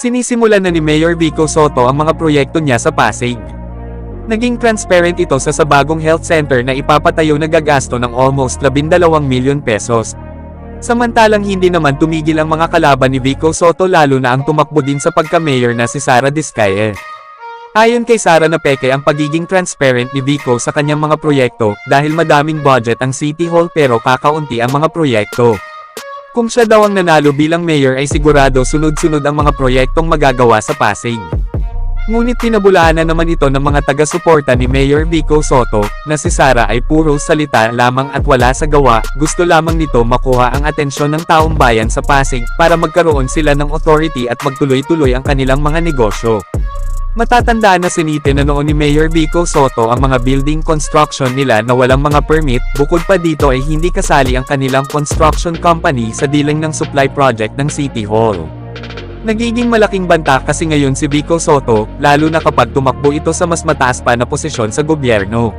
Sinisimulan na ni Mayor Vico Soto ang mga proyekto niya sa Pasig. Naging transparent ito sa bagong health center na ipapatayo na gagasto ng almost 12 milyon pesos. Samantalang hindi naman tumigil ang mga kalaban ni Vico Soto lalo na ang tumakbo din sa pagka-mayor na si Sara Diskaya. Ayon kay Sara napeke ang pagiging transparent ni Vico sa kanyang mga proyekto dahil madaming budget ang City Hall pero kakaunti ang mga proyekto. Kung siya daw ang nanalo bilang mayor ay sigurado sunod-sunod ang mga proyektong magagawa sa Pasig. Ngunit pinabulaanan naman ito ng mga taga-suporta ni Mayor Vico Soto, na si Sara ay puro salita lamang at wala sa gawa, gusto lamang nito makuha ang atensyon ng taong bayan sa Pasig para magkaroon sila ng authority at magtuloy-tuloy ang kanilang mga negosyo. Matatandaan na sinite na noon ni Mayor Vico Soto ang mga building construction nila na walang mga permit, bukod pa dito ay hindi kasali ang kanilang construction company sa dealing ng supply project ng City Hall. Nagiging malaking banta kasi ngayon si Vico Soto, lalo na kapag tumakbo ito sa mas mataas pa na posisyon sa gobyerno.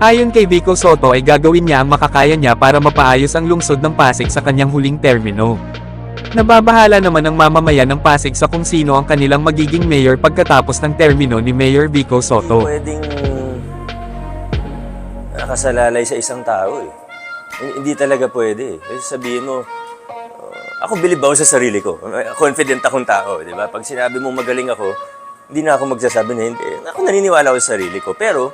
Ayon kay Vico Soto ay gagawin niya ang makakaya niya para mapaayos ang lungsod ng Pasig sa kanyang huling termino. Nababahala naman ang mamamayan ng Pasig sa kung sino ang kanilang magiging mayor pagkatapos ng termino ni Mayor Vico Soto. Pwedeng nakasalalay sa isang tao eh. Hindi talaga pwede eh. Kasi sabihin mo, ako bilib ako sa sarili ko. Confident akong tao, di ba? Pag sinabi mo magaling ako, hindi na ako magsasabi na hindi. Ako naniniwala ako sa sarili ko. Pero,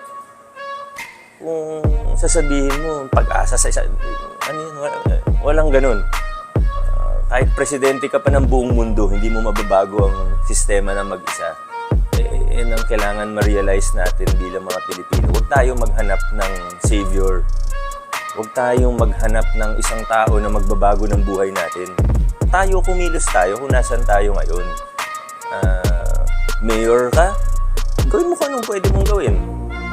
kung sasabihin mo, pag-asa sa isa, walang ganun. Kahit presidente ka pa ng buong mundo, hindi mo mababago ang sistema na mag-isa. Yan ang kailangan ma-realize natin bilang mga Pilipino. Huwag tayong maghanap ng savior. Huwag tayong maghanap ng isang tao na magbabago ng buhay natin. Tayo, kumilos tayo kung nasan tayo ngayon. Mayor ka, gawin mo kung anong pwede mong gawin.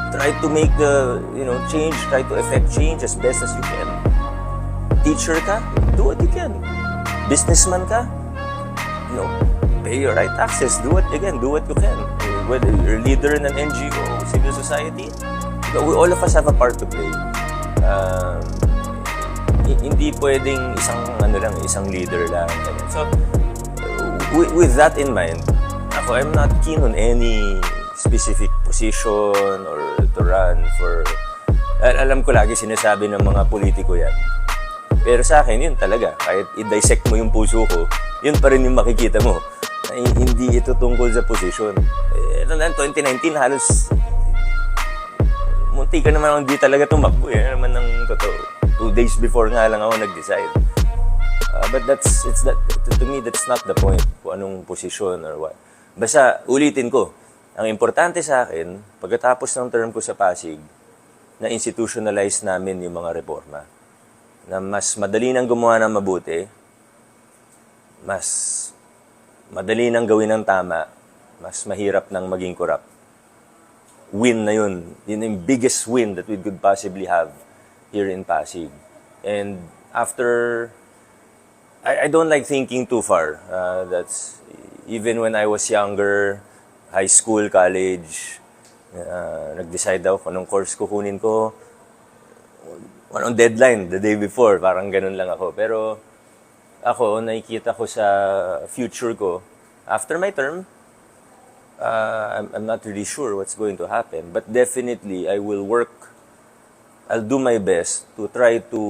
Try to make the, change, try to effect change as best as you can. Teacher ka, do what you can. Businessman ka, pay your right taxes, do what you can. Whether you're a leader in an NGO, civil society, all of us have a part to play. Hindi pwedeng isang leader lang. So, with that in mind, I'm not keen on any specific position or to run for... Alam ko lagi sinasabi ng mga politiko yan. Pero sa akin, yun talaga. Kahit i-dissect mo yung puso ko, yun pa rin yung makikita mo. Hindi ito tungkol sa position. 2019, halos... Munti ka naman hindi talaga tumakbo. Yan naman ng totoo. 2 days before nga lang ako nag-decide. But to me, that's not the point kung anong posisyon or what. Basta, ulitin ko, ang importante sa akin, pagkatapos ng term ko sa Pasig, na institutionalize namin yung mga reforma. Na mas madali nang gumawa ng mabuti, mas madali nang gawin ng tama, mas mahirap nang maging corrupt. Win na yun. Yun yung biggest win that we could possibly have here in Pasig. And after, I don't like thinking too far. That's, even when I was younger, high school, college, nag-decide ako kung anong course kukunin ko. Anong deadline, the day before, parang ganun lang ako. Pero ako, nakikita ko sa future ko, after my term, I'm not really sure what's going to happen. But definitely, I'll do my best to try to